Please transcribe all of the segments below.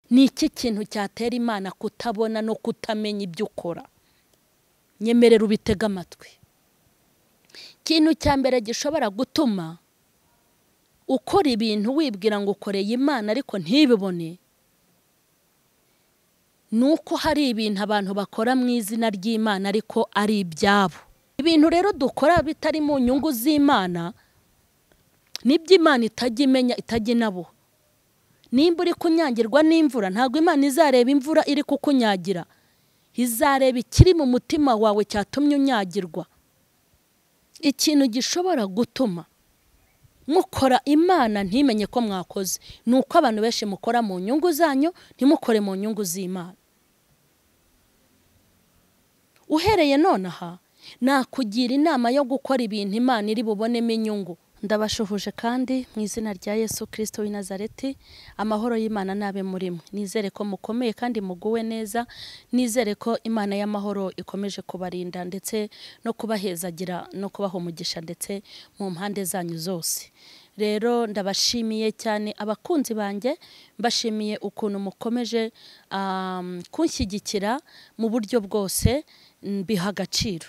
ni iki kintu cyatera Imana kutabona no kutamenya ibyo ukora? Nyemerera ubitega amatwi. Ikintu cya mbere gishobora gutuma ukora ibintu wibwira ngo ukoreye Imana ariko ntibibone, nuko hari ibintu abantu bakora mu izina ry'Imana ariko ari ibyabo. Ibintu rero dukora bitari mu nyungu z'Imana nibyo Imana itajya imenya, itajya inabo. Nimba uri kunyagirwa n'imvura, ntabwo Imana izareba imvura iri kukunyagira, izareba ikiri mu mutima wawe cyatumye unyagirwa. Ikintu gishobora gutuma mukora Imana ntimenye ko mwakoze nuko abantu benshi mukora mu nyungu zanyu, ntimukore mu nyungu z'Imana. Uhereye nonaha nakugira inama yo gukora ibintu Imana iri bubonemo inyungu. Ndabashuhuje kandi mu izina rya Yesu Kristo w'i Nazareti, amahoro y'Imana nabe muri mwe. Nizere ko mukomeye kandi muguwe neza, nizere ko Imana y'amahoro ikomeje kubarinda ndetse no kubahezagira no kubaha umugisha ndetse mu mpande zanyu zose. Rero ndabashimiye cyane abakunzi banjye, mbashimiye ukuntu mukomeje kunshyigikira mu buryo bwose, mbiha agaciro.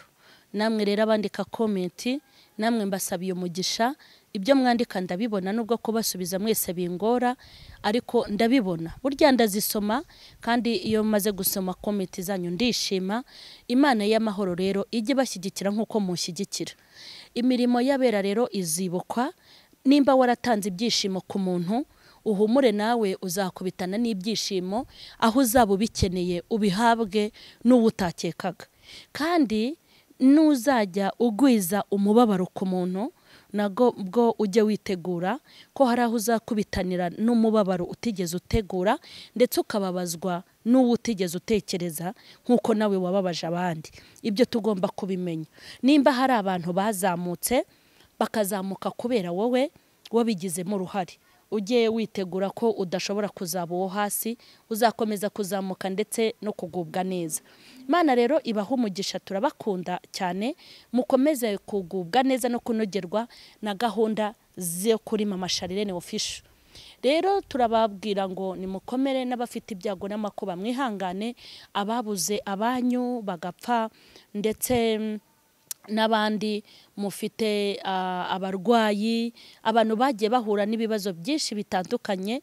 Namwe rero abandika komenti, namwe mbasabiye umugisha. Ibyo mwandika ndabibona, nubwo kubasubiza mwese bingora, ariko ndabibona. Burya ndazisoma, kandi iyo maze gusoma komenti zanyu ndishima. Imana y'amahoro rero ijye bashyigikira nk'uko mushyigikira. Imirimo y'abera rero izibukwa. Nimba waratanze ibyishimo ku muntu, uhumure nawe uzakubitana n'ibyishimo, aho uzaba ubikeneye ubihabwe n'ubutakekaga. Kandi nuzajya ugwiza umubabaro ku muntu, nago bwo ujye witegura ko hari aho uzakubitanira n'umubabaro utigeze utegura, ndetse ukababazwa n'uwo utigeze utekereza nk'uko nawe wababaje abandi. Ibyo tugomba kubimenya. Nimba hari abantu bazamutse bakazamuka kubera wowe wabigizemo uruhare, ujye witegura ko udashobora kuzaba uwo hasi, uzakomeza kuzamuka ndetse no kugubwa neza. Imana rero ibaha umugisha, turabakunda cyane, mukomeze kugubwa neza no kunogerwa na gahunda zo kuri Mama Charlene Official. Rero turababwira ngo nimukomere, n'abafite ibyago n'amakuba mwihangane, ababuze abanyu bagapfa ndetse n'abandi mufite abarwayi, abantu bagiye bahura n'ibibazo byinshi bitandukanye.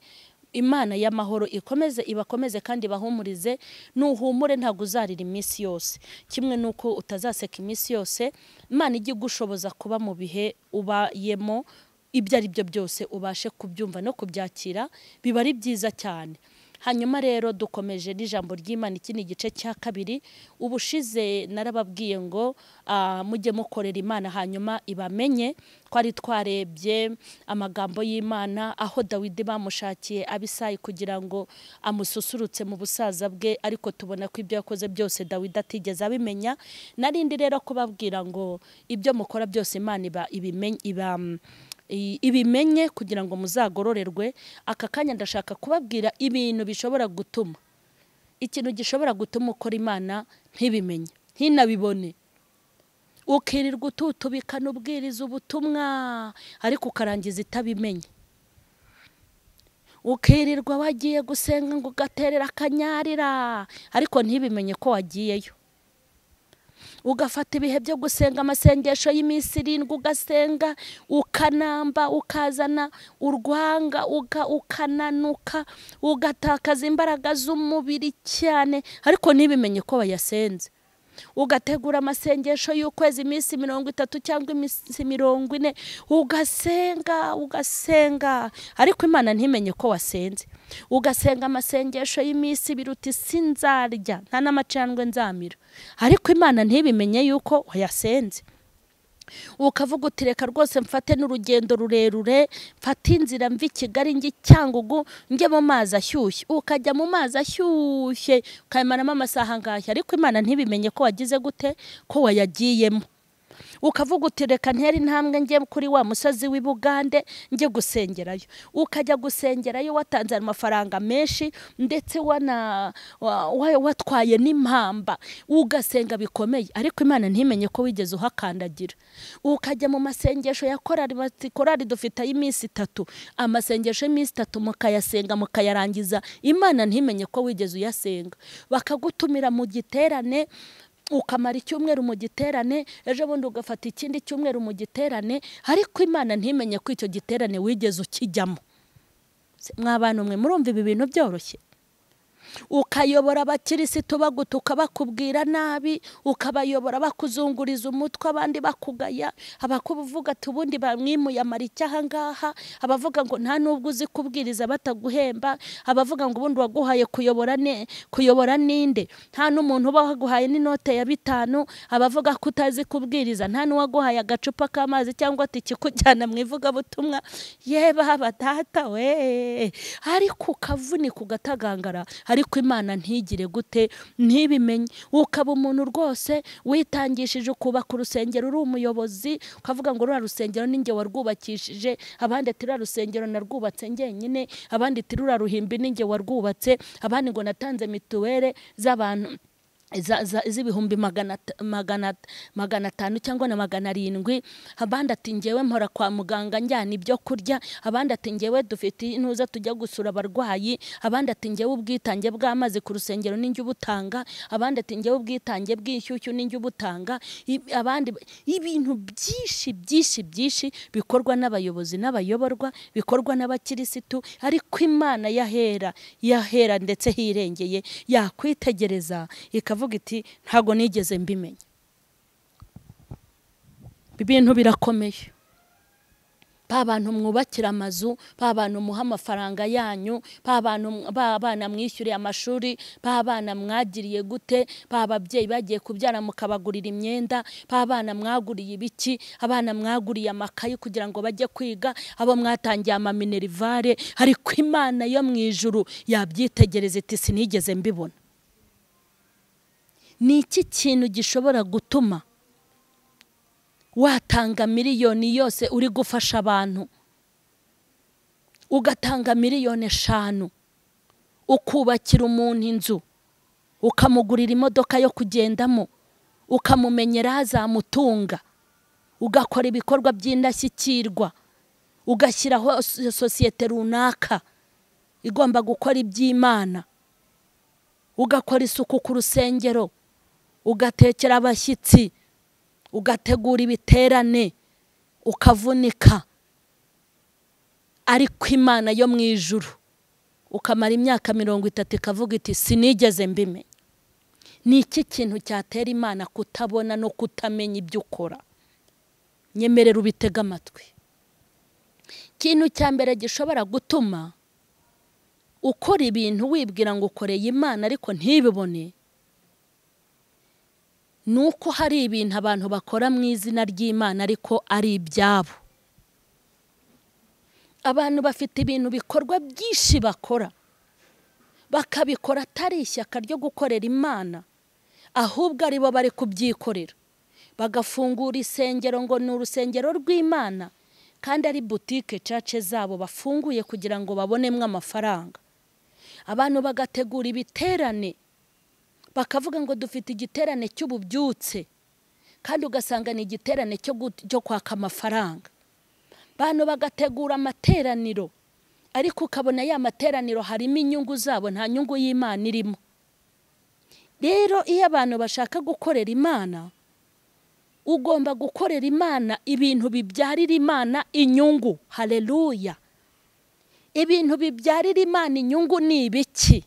Imana y'amahoro ibakomeze kandi bahumurize. Nuhumure ntabwo uzarira iminsi yose, kimwe nuko utazaseka iminsi yose. Imana ijye igushoboza kuba mu bihe ubayemo, ibyo ari byo byose ubashe kubyumva no kubyakira, biba ari byiza cyane. Hanyuma rero dukomeje n'ijambo ry'Imana, iki ni igice cya kabiri. Ubushize narababwiye ngo mujye mukorera Imana hanyuma ibamenye. Twari twarebye amagambo y'Imana, aho Dawidi bamushakiye Abisayi kugira ngo amususurutse mu busaza bwe, ariko tubona ko ibyo yakoze byose Dawidi atigeze abimenya. Narindi rero kubabwira ngo ibyo mukora byose Imana ibimenye kugira ngo muzagororerwe. Aka kanya ndashaka kubabwira ibintu bishobora gutuma, ikintu gishobora gutuma ukora Imana ntibimenye, ntinabibone. Ukirirwa ututubikana ubwiriza ubutumwa ariko ukarangiza itabimenye. Ukirirwa wagiye gusenga ngo ugaterera akanyarira ariko ntibimenye ko wagiyeyo. Ugafata ibihe byo gusenga amasengesho y'iminsi 7 ugasenga, ukanamba, ukazana urwanga, ukananuka, ugatakaza imbaraga z'umubiri cyane ariko ntibimenye ko wayasenze. Ugategura amasengesho y'ukwezi iminsi 30 cyangwa iminsi 40, ugasenga ariko Imana ntimenye ko wasenze. Ugasenga amasengesho y'iminsi 2 uti sinzarya nta n'amacandwe nzamira, ariko Imana ntibimenye yuko wayasenze. Ukavuga uti reka rwose mfate n'urugendo rurerure, mfate inzira mvi Kigali njye Cyangugu njye mu mazi ashyushye. Ukajya mu mazi ashyushye ukayimaramo amasaha ngahe, ariko Imana ntibimenye ko wagize gute, ko wayagiyemo. ukavuga uti reka ntera intambwe njye kuri wa musozi w'i Bugande njye gusengerayo, ukajya gusengerayo watanze amafaranga menshi ndetse watwaye n'impamba ugasenga bikomeye, ariko Imana ntimenye ko wigeze uhakandagira. Ukajya mu masengesho ya korari dufite y'iminsi 3, amasengesho y'iminsi 3 mukayasenga mukayarangiza, Imana ntimenye ko wigeze uyasenga. Bakagutumira mu giterane ukamara icyumweru mu giterane, ejo bundi ugafata ikindi cyumweru mu giterane, ariko Imana ntimenye ko icyo giterane wigeze ukijyamo. Mw'abantu mwe murumva ibi bintu byoroshye? Ukayobora abakirisitu bagutuka bakubwira nabi, ukabayobora bakuzunguriza umutwe, abandi bakugaya, abakuvuga ati ubundi bamwimuye amaricya aha ngaha, abavuga ngo nta nubwo uzi kubwiriza bataguhemba, abavuga ngo ubundi waguhaye kuyobora ninde, nta n'umuntu uba waguhaye n'inote ya 5, abavuga ko utazi kubwiriza, nta n'uwaguhaye agacupa k'amazi cyangwa ati kikujyana mu ivugabutumwa. Baba data we, ariko ukavunika ugatagangara, ariko Imana ntigire gute, ntibimenye. Ukaba umuntu rwose witangishije ukubaka urusengero, uri umuyobozi, ukavuga ngo rura rusengero ninjye warwubakishije, abandi ati rura rusengero narwubatse njyenyine, abandi ati rura ruhimbi ninjye warwubatse, abandi ngo natanze mituwere z'abantu z'ibihumbi 500 cyangwa na 700, abandi ati ngewe mpora kwa muganga njyana ibyo kurya, abandi ati ngewe dufite intuza tujya gusura abarwayi, abandi ati ngewe ubwitange bw'amazi ku rusengero ninjye ubutanga, abandi ati ngewe ubwitange bw'inshyushyu ninjye ubutanga, abandi ibintu byinshi bikorwa n'abayobozi n'abayoborwa, bikorwa n'abakirisitu, ariko Imana yahera ndetse hirengeye yakwitegereza ikavuga iti ntago nigeze mbimenya. Ibintu birakomeye. Babantu mwubakira amazu, babantu muha amafaranga yanyu, babana mwishyuriye amashuri, babana mwagiriye gute, bababyeyi bagiye kubyara mukabagurira imyenda, babana mwaguriye ibiki, abana mwaguriye amakayi kugira ngo bajye kwiga, abo mwatangiye amaminerivare, ariko Imana yo mu ijuru yabyitegereza iti sinigeze mbibona. Ni iki kintu gishobora gutuma watanga miliyoni yose uri gufasha abantu, ugatanga miliyoni 5, ukubakira umuntu inzu, ukamugurira imodoka yo kugendamo, ukamumenyera azamutunga, ugakora ibikorwa by'indashyikirwa, ugashyiraho sosiyete runaka igomba gukora iby'Imana, ugakora isuku ku rusengero, ugatekera abashyitsi, ugategura ibiterane, ukavunika, ariko Imana yo mu ijuru ukamara imyaka 30 ikavuga iti sinigeze mbimenya. Ni iki kintu cyatera Imana kutabona no kutamenya ibyo ukora? Nyemerera ubitega amatwi. Kintu cya mbere gishobora gutuma ukora ibintu wibwira ngo ukoreye Imana ariko ntibibone, nuko hari ibintu abantu bakora mu izina ry'Imana ariko ari ibyabo. Abantu bafite ibintu bikorwa byinshi bakora, bakabikora atari ishyaka ryo gukorera Imana, ahubwo ari bo bari kubyikorera, bagafungura isengero ngo ni urusengero rw'Imana, kandi ari boutique church zabo bafunguye kugira ngo babonemo amafaranga. Abantu bagategura ibiterane, bakavuga ngo dufite igiterane cy'ububyutse, kandi ugasanga ni igiterane cyo kwaka amafaranga. Abantu bagategura amateraniro, ariko ukabona ya materaniro harimo inyungu zabo, nta nyungu y'Imana irimo. Rero iyo abantu bashaka gukorera Imana, ugomba gukorera Imana ibintu bibyarira Imana inyungu. Haleluya. Ibintu bibyarira Imana inyungu ni ibiki?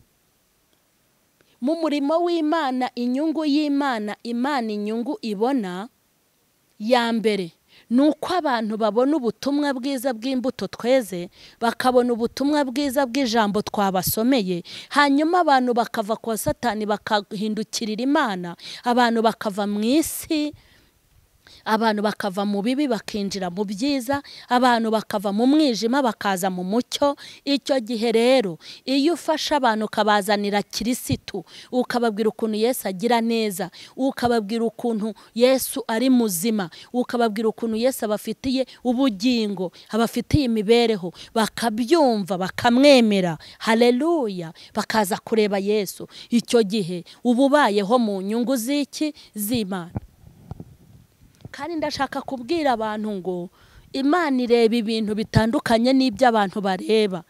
Mu murimo w'Imana, inyungu y'Imana, Imana inyungu ibona ya mbere nuko abantu babona ubutumwa bwiza bw'imbuto tweze, bakabona ubutumwa bwiza bw'ijambo twabasomeye, hanyuma abantu bakava kwa Satani bakahindukirira Imana, abantu bakava mu isi abantu bakava mu bibi bakinjira mu byiza, abantu bakava mu mwijima bakaza mu mucyo. Icyo gihe rero iyo ufasha abantu ukabazanira Kirisitu, ukababwira ukuntu Yesu agira neza, ukababwira ukuntu Yesu ari muzima, ukababwira ukuntu Yesu abafitiye ubugingo, abafitiye imibereho, bakabyumva bakamwemera, haleluya, bakaza kureba Yesu, icyo gihe uba ubayeho mu nyungu z'iki? Z'Imana. Kandi ndashaka kubwira abantu ngo Imana ireba ibintu bitandukanye n'ibyo abantu bareba.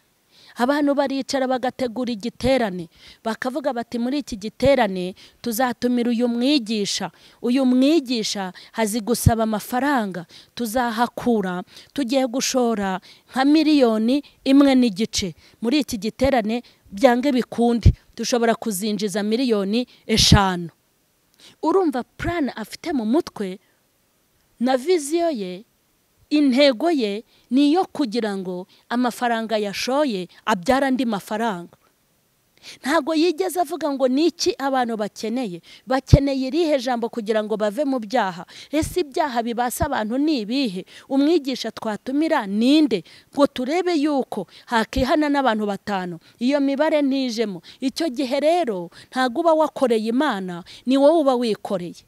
Abantu baricara bagategura igiterane, bakavuga bati muri iki giterane tuzatumira uyu mwigisha hazi gusaba amafaranga, tuzahakura tugiye gushora nka 1.5 miliyoni muri iki giterane, byange bikunde dushobora kuzinjiza 5 miliyoni. Urumva plan afite mu mutwe na viziyo ye, intego ye niyo kugira ngo amafaranga yashoye abyara andi mafaranga. Ntago yigeze avuga ngo niki abantu bakeneye irihe jambo kugira ngo bave mu byaha. Ese ibyaha bibasa abantu ni ibihe? Umwigisha twatumira ninde ngo turebe yuko hakihana n'abantu 5? Iyo mibare ntijemo. Icyo gihe rero ntago uba wakoreye Imana, ni wowe uba wikoreye.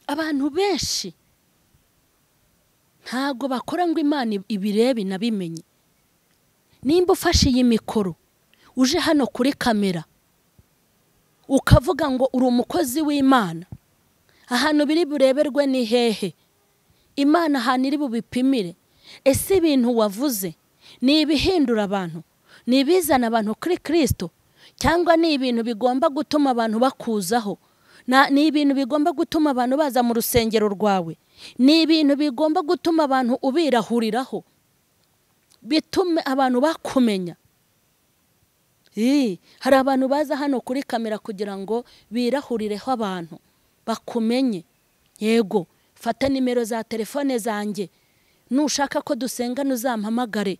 Abantu benshi ntago bakora ngo Imana ibirebe nabimenye. Nimba ufashe iyi mikoro uje hano kuri kamera ukavuga ngo uri umukozi w'Imana, ahantu biri bureberwe ni hehe? Imana ahantu iri bubipimire. Ese ibintu wavuze ni ibihindura abantu, ni ibizana abantu kuri Kristo, cyangwa ni ibintu bigomba gutuma abantu bakuzaho? Ni ibintu bigomba gutuma abantu baza mu rusengero rwawe? Ni ibintu bigomba gutuma abantu ubirahuriraho, bitume abantu bakumenya? Hari abantu baza hano kuri kamera kugira ngo birahurireho abantu bakumenye. Yego, fata nimero za telefone zanjye, nushaka ko dusengana uzampamagare.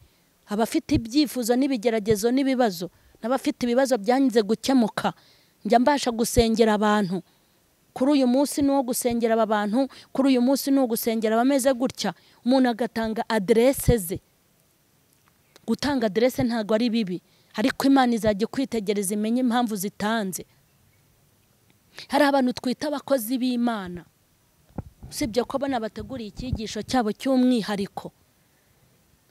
Abafite ibyifuzo n'ibigeragezo n'ibibazo, n'abafite ibibazo byanze gukemuka, njya mbasha gusengera abantu. Kuri uyu munsi no gusengera aba bantu, kuri uyu munsi no gusengera abameze gutya. Umuntu agatanga adresse ze. Gutanga adresse ntago ari bibi, ariko Imana izajya kwitegereza imenye impamvu zitanze. Hari abantu twita abakozi b'Imana, usibye ko bana bateguriye icyigisho cyabo cy'umwihariko,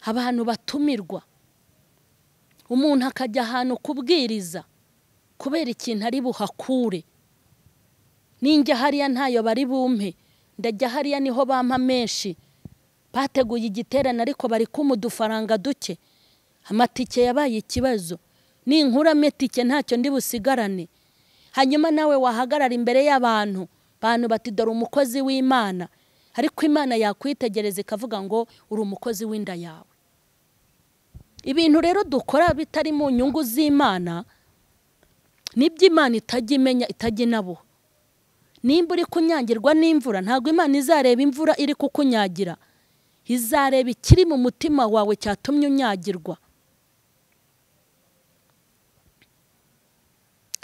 abantu batumirwa. Umuntu akajya ahantu kubwiriza kubera ikintu ari buhakure. Ninjya hariya ntayo bari bumpe, ndajya hariya niho bampa menshi. Bateguye igiterane ariko bari kumudufaranga duke, amatike yabaye ikibazo. Ninkura metike ntacyo ndi busigarane. Hanyuma nawe wahagarara imbere y'abantu, bantu bati dore umukozi w'Imana, ariko Imana yakwitegereza ikavuga ngo uri umukozi w'inda yawe. Ibintu rero dukora bitari mu nyungu z'Imana nibyo Imana itajya imenya, itajya inabuha. Nimba uri kunyagirwa n'imvura, ntago Imana izareba imvura iri kukunyagira, izareba ikiri mu mutima wawe cyatumye unyagirwa.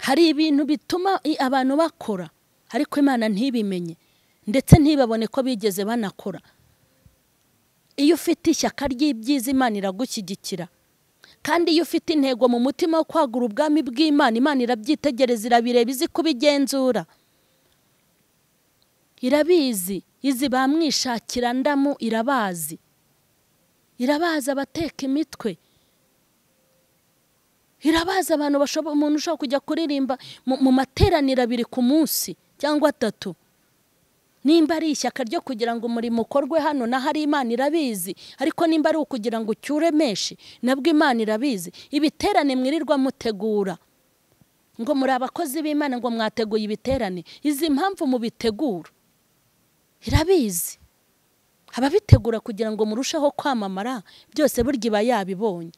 Hari ibintu bituma abantu bakora ariko Imana ntibimenye, ndetse ntibabone ko bigeze banakora. Iyo ufite ishyaka ry'ibyiza Imana iragushyigikira, kandi iyo ufite intego mu mutima wo kwagura ubwami bw'Imana, Imana irabyitegereza, irabireba, izi kubigenzura. Irabizi, izi bamwishakira ndamu irabazi. Irabaza abateka imitwe, irabaza abantu umuntu ushobora kujya kuririmba mu materaniro 2 ku munsi cyangwa 3. Nimba ari ishyaka ryo kugira ngo umurimo ukorwe hano na hari, Imana irabizi. Ariko nimba ari ukugira ngo ucyure menshi, nabwo Imana irabizi. Ibiterane mwirirwa mutegura ngo muri abakozi b'Imana ngo mwateguye ibiterane, izi impamvu mubitegura irabizi. Ababitegura kugira ngo murushaho kwamamara, byose burya iba yabibonye.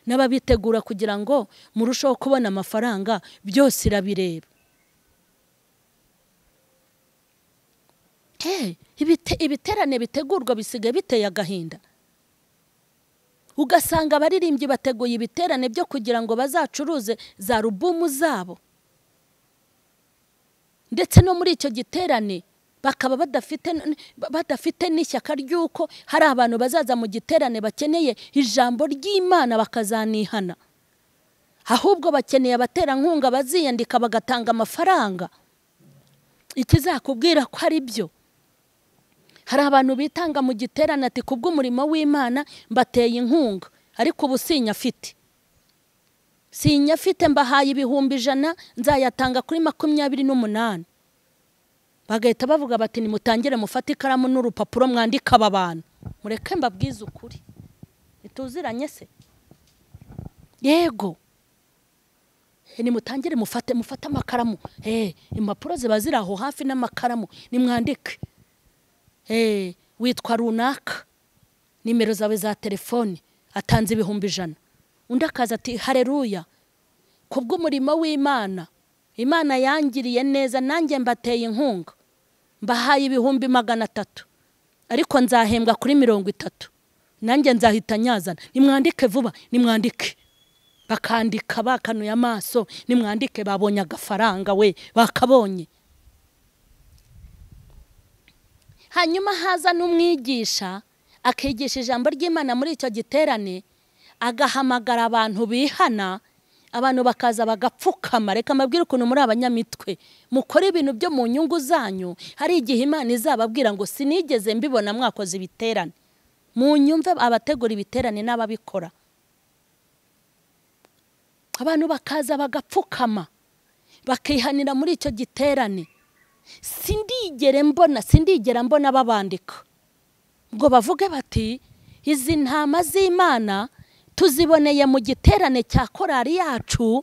N'ababitegura kugira ngo murushaho kubona amafaranga, byose irabireba. Ibiterane bitegurwa bisigaye biteye agahinda. Ugasanga abaririmbyi bateguye ibiterane byo kugira ngo bazacuruze za rubumu zabo. ndetse no muri icyo giterane bakaba badafite n'ishyaka ry'uko hari abantu bazaza mu giterane bakeneye ijambo ry'Imana bakazanihana, ahubwo bakeneye abaterankunga baziyandika bagatanga amafaranga. Ikizakubwira ko ari byo, hari abantu bitanga mu giterane ati kubw'umurimo w'Imana mbateye inkunga, ariko ubu sinyafite mbahaye 100,000 nzayatanga kuri 28. Bagahita bavuga bati nimutangire mufate ikaramu n'urupapuro mwandika aba bantu, mureke mbabwize ukuri, ituziranye se? Yego, nimutangire mufate amakaramu, impapuro ziba ziri aho hafi n'amakaramu, nimwandike witwa runaka, nimero zawe za telefone, atanze 100,000. Undi akaza ati haleluya, kubw'umurimo w'Imana, Imana yangiriye neza, nanjye mbateye inkunga, mbahaye 300,000, ariko nzahembwa kuri 30, nanjye nzahita nyazana, nimwandike vuba, nimwandike. Bakandika bakanuye amaso, nimwandike, babonye agafaranga we, bakabonye. Hanyuma haza n'umwigisha akigisha ijambo ry'Imana muri icyo giterane, agahamagara abantu bihana, abantu bakaza bagapfukama. Reka mbabwire ukuntu muri abanyamitwe mukora ibintu byo mu nyungu zanyu, hari igihe Imana izababwira ngo sinigeze mbibona mwakoze ibiterane. Mu nyumve abategura ibiterane n'ababikora, abantu bakaza bagapfukama bakihanira muri icyo giterane. Sindigera mbona babandika ngo bavuge bati izi ntama z'Imana tuziboneye mu giterane cya korari yacu,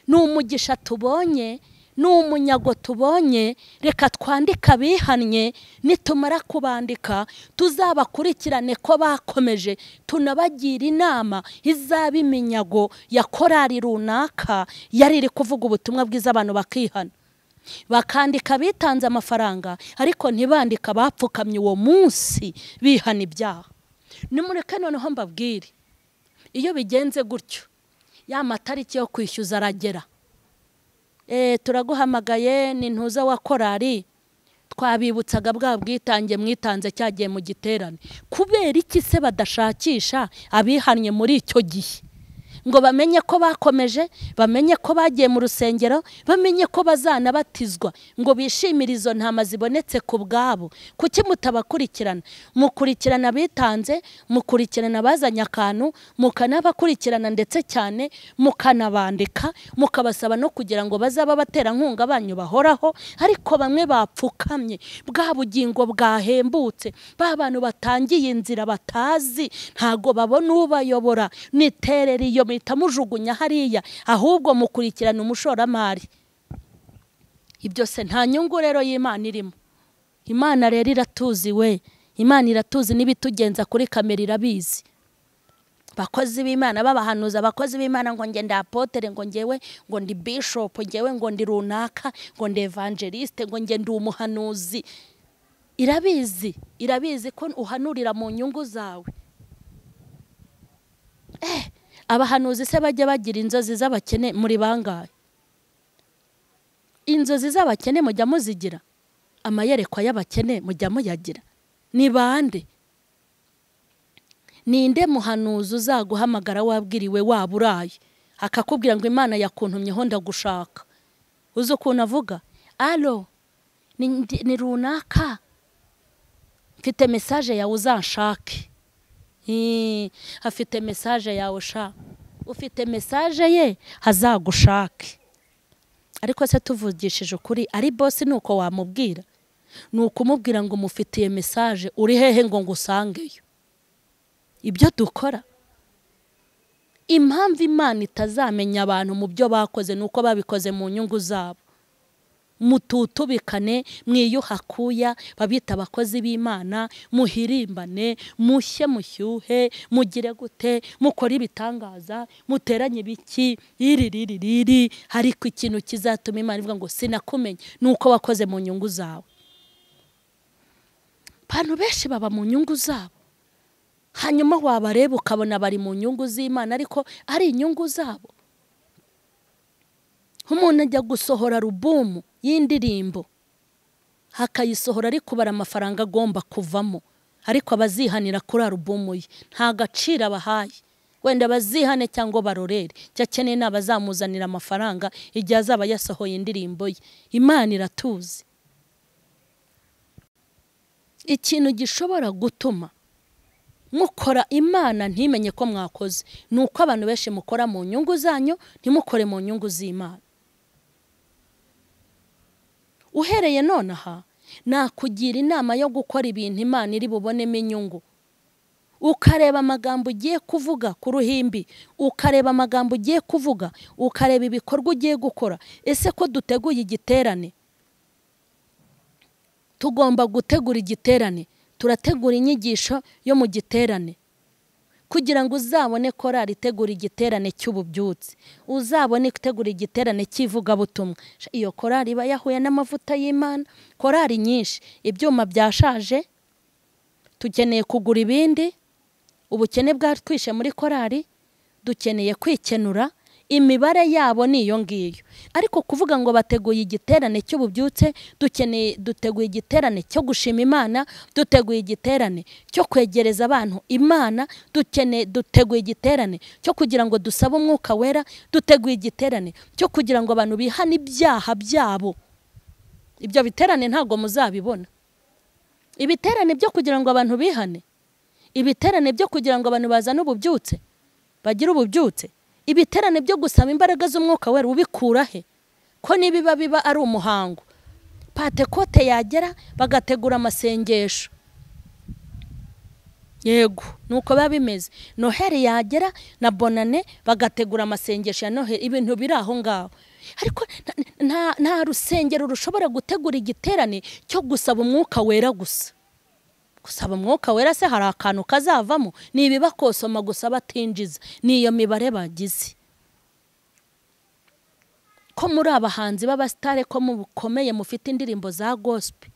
ni umugisha tubonye, ni umunyago tubonye, reka twandika bihannye, nitumara kubandika tuzabakurikirane ko bakomeje, tunabagira inama izaba iminyago ya korari runaka yari iri kuvuga ubutumwa bwiza, abantu bakihana. Bakandika bitanze amafaranga, ariko ntibandika bapfukamye uwo munsi bihana ibyaha. Nimureke noneho mbabwire, iyo bigenze gutyo, ya matariki yo kwishyuza aragera. Turaguhamagaye ni ntuza wa korari, twabibutsaga bwa bwitange mwitanze cyagiye mu giterane. Kubera iki se badashakisha abihannye muri icyo gihe ngo bamenye ko bakomeje, bamenye ko bagiye mu rusengero, bamenye ko bazanabatizwa, ngo bishimire izo ntama zibonetse ku bwabo? Kuki mutabakurikirana? Mukurikirana bitanze, mukurikirana bazanye akantu, mukanabakurikirana ndetse cyane mukanabandika, mukabasaba no kugira ngo bazaba baterankunga banyu bahoraho. Ariko bamwe bapfukamye, bwa bugingo bwahembutse, ba bantu batangiye inzira batazi, ntago babona ubayobora, niterera iyo mitamujugunya hariya, ahubwo mukurikirana umushoramari. Ibyo se nta nyungu rero y'Imana irimo. Imana rero iratuzi we, Imana iratuzi n'ibitugenza kuri kamera irabizi. Bakozi b'Imana babahanuza, abakozi b'Imana ngo nge ndi apotere, ngo ngewe ngo ndi bishop, ngewe ngo ndi runaka, ngo ndi evangeliste, ngo nge ndi umuhanuzi. Irabizi ko uhanurira mu nyungu zawe. Abahanuzi se bajya bagira inzozi z'abakene muri bangahe? Inzozi z'abakene mujya muzigira? Amayerekwa y'abakene mujya muyagira? Ni bande? Ninde muhanuzi uzaguhamagara wabwiriwe waburaye akakubwira ngo Imana yakuntumyeho ndagushaka? Uzi ukuntu avuga? Alo, ni runaka, mfite message yawe uzanshake. Afite message yawe sha, ufite message ye hazagushake. Ariko se tuvugishije ukuri, ari boss nuko wamubwira? Nuko umubwira ngo mufitiye message, uri hehe ngo ngusangeyo? Ibyo dukora, impamvu Imana itazamenya abantu mu byo bakoze nuko babikoze mu nyungu zabo. Mututubikane, mwiyuhakuya, babita abakozi b'Imana, muhirimbane, mushye mushyuhe, mugire gute, mukora ibitangaza, muteranye biki, iri, ariko ikintu kizatuma Imana ivuga ngo sinakumenye nuko wakoze mu nyungu zawe. Abantu benshi baba mu nyungu zabo, hanyuma wabareba ukabona bari mu nyungu z'Imana, ariko ari inyungu zabo. Umuntu ajya gusohora alubumu y'indirimbo hakayisohora ari kubara amafaranga agomba kuvamo, ariko abazihanira kuri alubumu ye nta gaciro abahaye. Wenda bazihane cyangwa barorere, cyakeneye n'abazamuzanira amafaranga igihe azaba yasohoye indirimbo ye. Imana iratuzi. Ikintu gishobora gutuma mukora Imana ntimenye ko mwakoze nuko abantu benshi mukora mu nyungu zanyu, ntimukore mu nyungu z'Imana. Uhereye nonaha nakugira inama yo gukora ibintu Imana iri bubonemo inyungu. Ukareba amagambo ugiye kuvuga ku ruhimbi, ukareba amagambo ugiye kuvuga, ukareba ibikorwa ugiye gukora. Ese ko duteguye igiterane, tugomba gutegura igiterane, turategura inyigisho yo mu giterane kugira ngo uzabone korali itegura igiterane cy'ububyutse, uzabone itegura igiterane cy'ivugabutumwa. Iyo korali iba yahuye n'amavuta y'Imana. Korali nyinshi ibyuma byashaje, tukeneye kugura ibindi, ubukene bwatwishe muri korali, dukeneye kwikenura. Imibare yabo niyo ngiyo, ariko kuvuga ngo bateguye igiterane cy'ububyutse, duteguye igiterane cyo gushima Imana, duteguye igiterane cyo kwegereza abantu Imana, duteguye igiterane cyo kugira ngo dusabe Umwuka Wera, duteguye igiterane cyo kugira ngo abantu bihane ibyaha byabo. Ibyo biterane ntago muzabibona. Ibiterane byo kugira ngo abantu bihane, ibiterane byo kugira ngo abantu bazane ububyutse, bagire ububyutse, ibiterane byo gusaba imbaraga z'Umwuka Wera ubikura he? Ko nibiba biba ari umuhango. Pentekote yagera bagategura amasengesho, yego nuko biba bimeze. Noheli yagera na bonane bagategura amasengesho ya Noheli, ibintu biri aho ngaho. Ariko nta rusengero rushobora gutegura igiterane cyo gusaba Umwuka Wera gusa. Gusaba Umwuka Wera se hari akantu kazavamo? Nibiba kosoma gusa batinjiza, niyo mibare bagize. Ko muri abahanzi b'abastare ko mukomeye mufite indirimbo za gospel,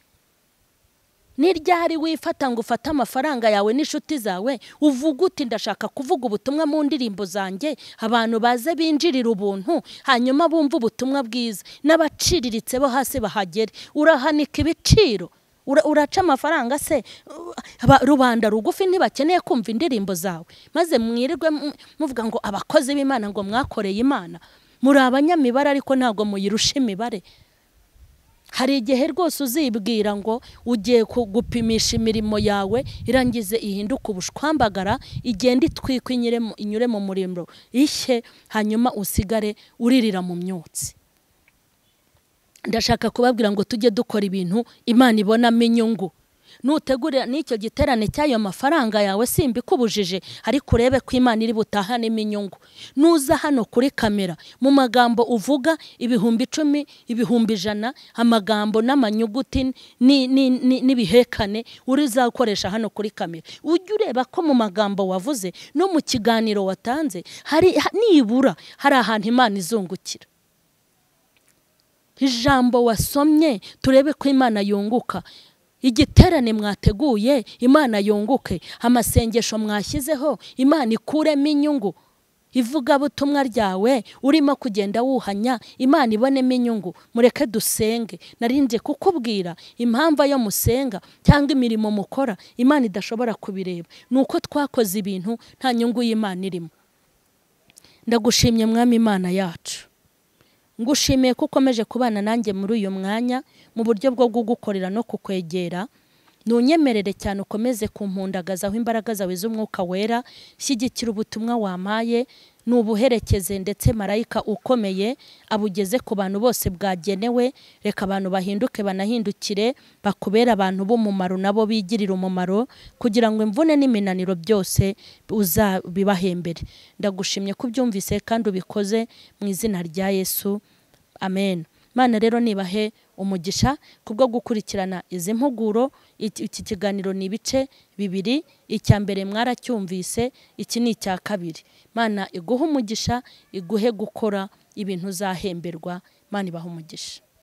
niryari wifata ngo ufata amafaranga yawe n'inshuti zawe uvuga uti ndashaka kuvuga ubutumwa mu ndirimbo zanjye, abantu baze binjirira ubuntu, hanyuma bumva ubutumwa bwiza, n'abaciriritse bo hasi bahagere. Urahanika ibiciro, uraca amafaranga se rubanda rugufi ntibakeneye kumva indirimbo zawe, maze mwirirwe muvuga ngo abakozi b'Imana ngo mwakoreye Imana. Muri abanyamibare ariko ntago muyirusha imibare. Hari igihe rwose uzibwira ngo ugiye gupimisha imirimo yawe irangize ihinduka ubushwambagara, igenda itwikwa inyure mu murimo ishye, hanyuma usigare uririra mu myotsi. Ndashaka kubabwira ngo tujye dukora ibintu Imana ibonamo inyungu. Nutegurira n'icyo giterane cy'ayo mafaranga yawe simbikubujije, ariko urebe ko Imana iri butahanemo inyungu. Nuza hano kuri kamera mu magambo uvuga 10,000, 100,000 amagambo n'amanyuguti n'ibihekane urizakoresha hano kuri kamera, ujye ureba ko mu magambo wavuze no mu kiganiro watanze nibura hari ahantu Imana izungukira. Ijambo wasomye turebe ko Imana yunguka. Igiterane mwateguye Imana yunguke. Amasengesho mwashyizeho Imana ikuremo inyungu. Ivuga butumwa ryawe urimo kugenda wuhanya Imana ibonemo inyungu. Mureke dusenge. Narinze kukubwira impamvu yo musenga cyangwa imirimo mukora Imana idashobora kubireba, nuko twakoze ibintu nta nyungu y'Imana irimo. Ndagushimye Mwami Imana yacu, ngushimiye ko ukomeje kubana nanjye muri uyu mwanya mu buryo bwo gukorera no kukwegera. Nunyemerere cyane ukomeze kumpundagazaho imbaraga zawe z'Umwuka Wera. Shyigikira ubutumwa wamaye, nubuherekeze ndetse marayika ukomeye abugeze ku bantu bose bwagenewe. Reka abantu bahinduke banahindukire, bakubera abantu b'umumaro nabo bigirira umumaro, kugira ngo imvune n'iminaniro byose uzabibahembere. Ndagushimye ko ubyumvise kandi ubikoze mu izina rya Yesu, amen. Mana rero nibahe umugisha kubwo gukurikirana izi mpuguro. Iki kiganiro ni ibice 2, icya mbere mwaracyumvise, iki ni icya kabiri. Mana iguhe umugisha, iguhe gukora ibintu uzahemberwa. Mana ibahe umugisha.